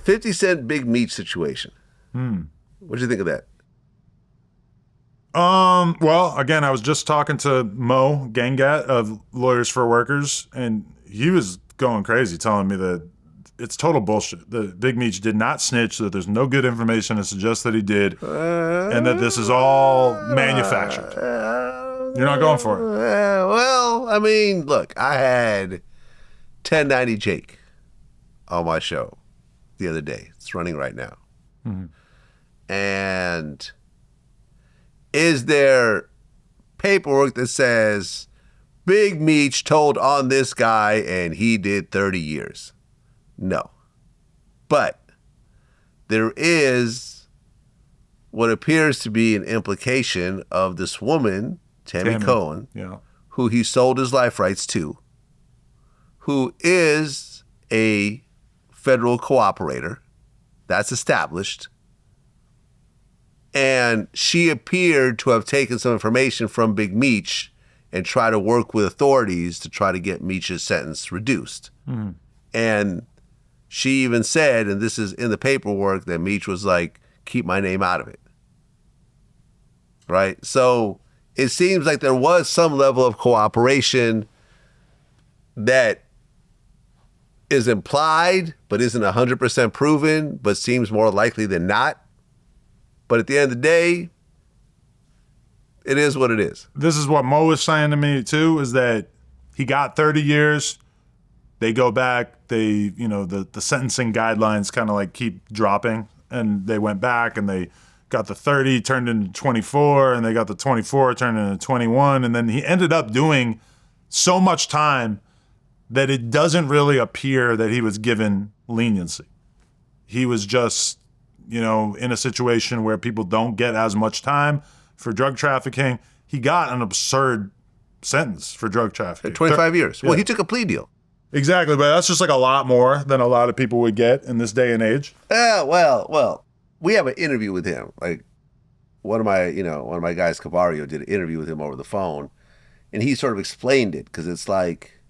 50 Cent Big Meech situation. What'd you think of that? Well, again, I was just talking to Moe Gangat of Lawyers for Workers, and he was going crazy telling me that it's total bullshit. That Big Meech did not snitch, that there's no good information to suggest that he did, and that this is all manufactured. You're not going for it. Well, I mean, look, I had 1090 Jake on my show the other day. It's running right now. And is there paperwork that says Big Meech told on this guy and he did 30 years? No. But there is what appears to be an implication of this woman, Tammy Cowins, who he sold his life rights to, who is a federal cooperator. That's established. And she appeared to have taken some information from Big Meech and try to work with authorities to try to get Meech's sentence reduced. And she even said, and this is in the paperwork, that Meech was like, keep my name out of it. Right? So it seems like there was some level of cooperation that is implied, but isn't 100% proven, but seems more likely than not. But at the end of the day, it is what it is. This is what Mo was saying to me too, is that he got 30 years. They go back, the sentencing guidelines kind of like keep dropping, and they went back and they got the 30 turned into 24, and they got the 24 turned into 21, and then he ended up doing so much time that it doesn't really appear that he was given leniency. He was just, in a situation where people don't get as much time for drug trafficking. He got an absurd sentence for drug trafficking. 25 years. Well, he took a plea deal. Exactly, but that's just like a lot more than a lot of people would get in this day and age. Well, we have an interview with him. Like one of my guys, Cavario, did an interview with him over the phone, and he sort of explained it, because it's like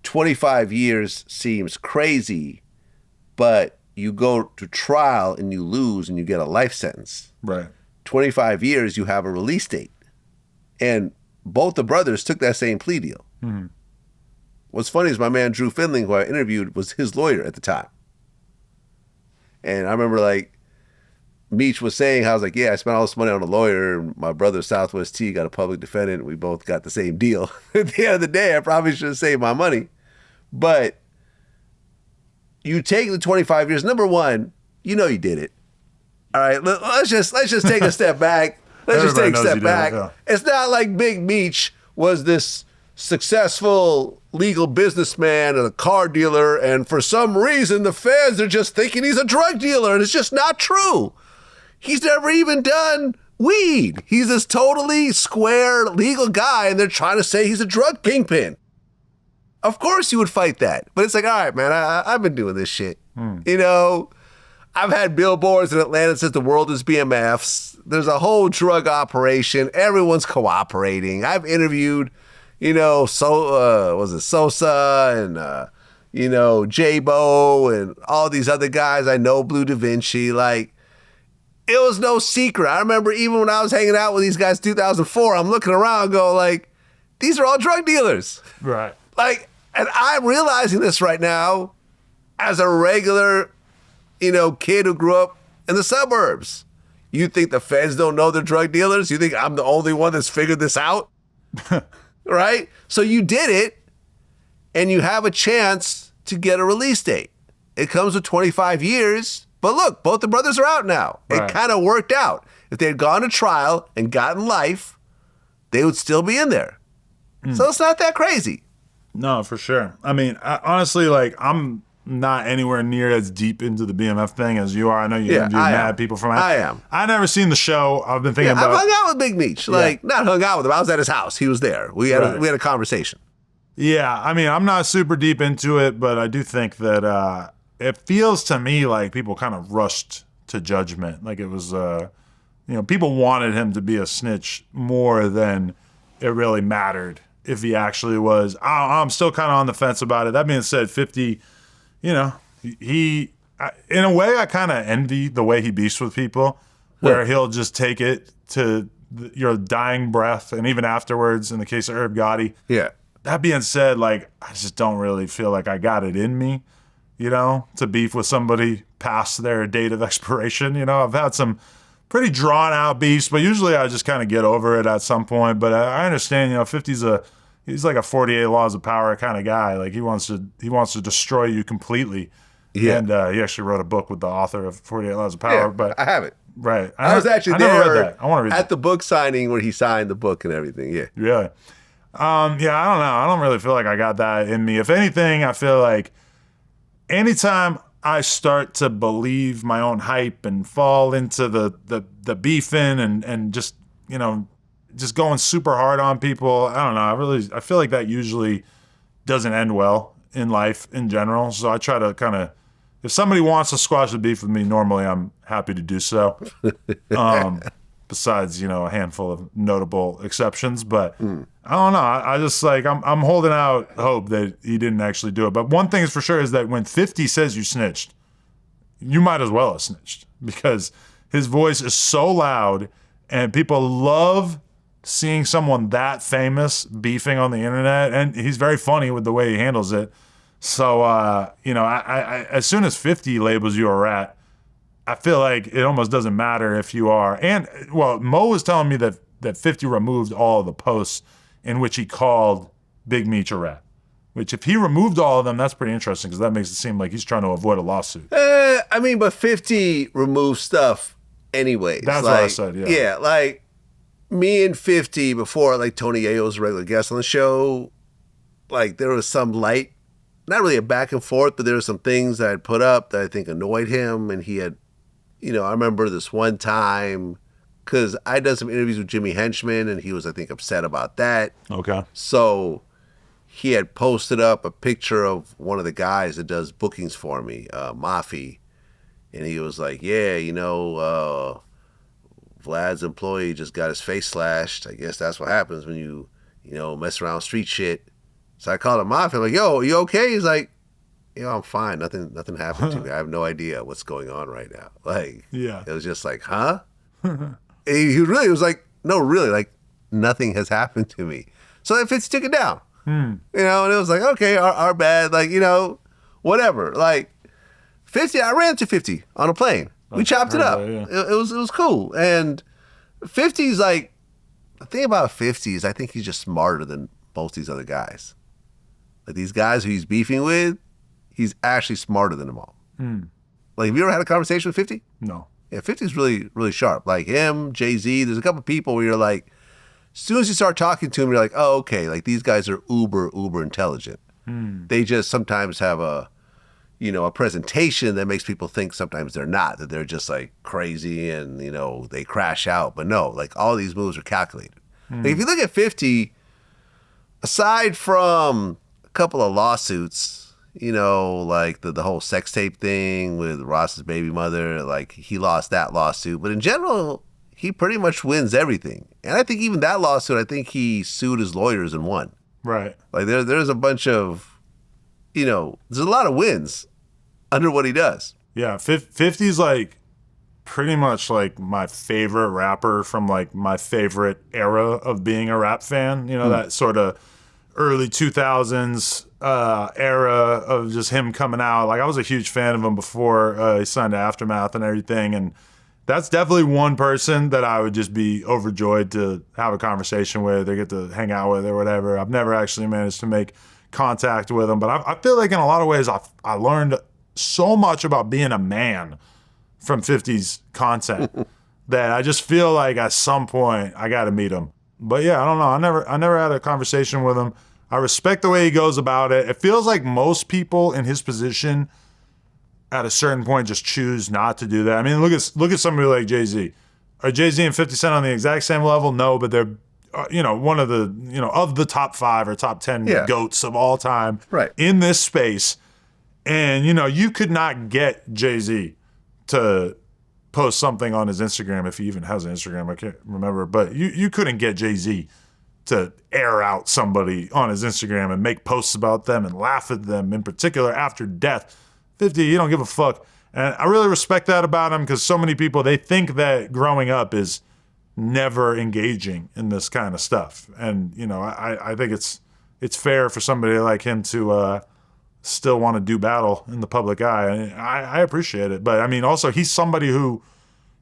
25 years seems crazy, but you go to trial and you lose and you get a life sentence. Right. 25 years, you have a release date. And both the brothers took that same plea deal. What's funny is my man Drew Findling, who I interviewed, was his lawyer at the time. And I remember Meech was saying, I was like, yeah, I spent all this money on a lawyer, and my brother Southwest T got a public defendant, and we both got the same deal. At the end of the day, I probably should have saved my money. But you take the 25 years. Number one, you did it. All right, let's just take a step back. It's not like Big Meech was this successful legal businessman and a car dealer, and for some reason the feds are just thinking he's a drug dealer, and it's just not true. He's never even done weed. He's this totally square legal guy, and they're trying to say he's a drug kingpin. Of course you would fight that. But it's like, all right, man, I've been doing this shit. I've had billboards in Atlanta that says the world is BMFs. There's a whole drug operation. Everyone's cooperating. I've interviewed, Sosa and, J-Bo and all these other guys. I know Blue Da Vinci. Like, it was no secret. I remember even when I was hanging out with these guys in 2004, I'm looking around going these are all drug dealers. Right. And I'm realizing this right now as a regular, kid who grew up in the suburbs. You think the feds don't know they're drug dealers? You think I'm the only one that's figured this out? Right? So you did it, and you have a chance to get a release date. It comes with 25 years, but look, both the brothers are out now. Right. It kind of worked out. If they had gone to trial and gotten life, they would still be in there. So it's not that crazy. No, for sure. I mean, honestly, I'm not anywhere near as deep into the BMF thing as you are. I know you interview mad people from it. I am. I've never seen the show. I've been thinking about. I've hung out with Big Meech. Not hung out with him. I was at his house. He was there. We had a conversation. Yeah, I mean, I'm not super deep into it, but I do think that it feels to me like people kind of rushed to judgment. Like it was, people wanted him to be a snitch more than it really mattered if he actually was. I'm still kind of on the fence about it. That being said, 50, he in a way, I kind of envy the way he beefs with people, where he'll just take it to your dying breath, and even afterwards, in the case of Herb Gotti. Yeah. That being said, like, I just don't really feel like I got it in me, to beef with somebody past their date of expiration. I've had some pretty drawn out beefs, but usually I just kind of get over it at some point. But I understand, 50's he's like a 48 laws of power kind of guy. Like, he wants to destroy you completely. Yeah. And he actually wrote a book with the author of 48 Laws of Power. Yeah, but I have it. Right. I was actually I there never read that. I want to read at that. the book signing where he signed the book and everything. Yeah. Really? I don't know. I don't really feel like I got that in me. If anything, I feel like anytime I start to believe my own hype and fall into the beefing and just, just going super hard on people, I don't know. I feel like that usually doesn't end well in life in general. So I try to kind of, if somebody wants to squash the beef with me, normally I'm happy to do so. Besides, a handful of notable exceptions. But I don't know. I just I'm holding out hope that he didn't actually do it. But one thing is for sure is that when 50 says you snitched, you might as well have snitched, because his voice is so loud and people love seeing someone that famous beefing on the internet. And he's very funny with the way he handles it. So, I as soon as 50 labels you a rat, I feel like it almost doesn't matter if you are. And, well, Moe was telling me that 50 removed all of the posts in which he called Big Meech a rat. Which, if he removed all of them, that's pretty interesting, because that makes it seem like he's trying to avoid a lawsuit. But 50 removed stuff anyways. That's what I said, yeah. Yeah, like, me and 50, before, like, Tony Yayo was a regular guest on the show, like, there was some light, not really a back and forth, but there were some things that I'd put up that I think annoyed him, and he had, I remember this one time, because I done some interviews with Jimmy Henchman, and he was, I think, upset about that. Okay. So he had posted up a picture of one of the guys that does bookings for me, Mafi, and he was like, yeah, Vlad's employee just got his face slashed. I guess that's what happens when you mess around street shit. So I called him Mafi. I'm like, yo, you okay? He's like, I'm fine. Nothing happened to me. I have no idea what's going on right now. Like, yeah. It was just like, huh? he really was like, no, really, like, nothing has happened to me. So if it's took it down, and it was like, okay, our bad, like, whatever. Like, 50, I ran to 50 on a plane. We chopped it up. Yeah. It was cool. And 50's like, the thing about 50 is I think he's just smarter than most of these other guys. Like, these guys who he's beefing with, he's actually smarter than them all. Like, have you ever had a conversation with 50? No. Yeah, 50's really, really sharp. Like him, Jay-Z, there's a couple people where you're like, as soon as you start talking to them, you're like, oh, okay, like, these guys are uber intelligent. They just sometimes have a presentation that makes people think sometimes they're not, that they're just like crazy and, they crash out. But no, like, all these moves are calculated. Like, if you look at 50, aside from a couple of lawsuits, like the whole sex tape thing with Ross's baby mother, like, he lost that lawsuit. But in general, he pretty much wins everything. And I think even that lawsuit, I think he sued his lawyers and won. Right. Like, there's a bunch of, there's a lot of wins under what he does. Yeah, 50's like pretty much like my favorite rapper from like my favorite era of being a rap fan. That sort of early 2000s era of just him coming out. Like, I was a huge fan of him before he signed to Aftermath and everything. And that's definitely one person that I would just be overjoyed to have a conversation with or get to hang out with or whatever. I've never actually managed to make contact with him, but I feel like in a lot of ways I learned so much about being a man from 50's content that I just feel like at some point I got to meet him. But yeah, I don't know. I never had a conversation with him. I respect the way he goes about it. It feels like most people in his position at a certain point just choose not to do that. I mean, look at somebody like Jay-Z. Are Jay-Z and 50 Cent on the exact same level? No, but they're one of the, of the top 5 or top 10 goats of all time in this space. And, you could not get Jay-Z to post something on his Instagram, if he even has an Instagram, I can't remember. But you couldn't get Jay-Z to air out somebody on his Instagram and make posts about them and laugh at them, in particular after death. 50, you don't give a fuck. And I really respect that about him, because so many people, they think that growing up is never engaging in this kind of stuff. And, you know, I think it's fair for somebody like him to still want to do battle in the public eye. And I appreciate it. But I mean, also, he's somebody who's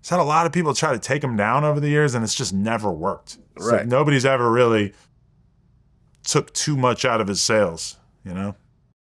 had a lot of people try to take him down over the years, and it's just never worked. Right. So nobody's ever really took too much out of his sails, you know?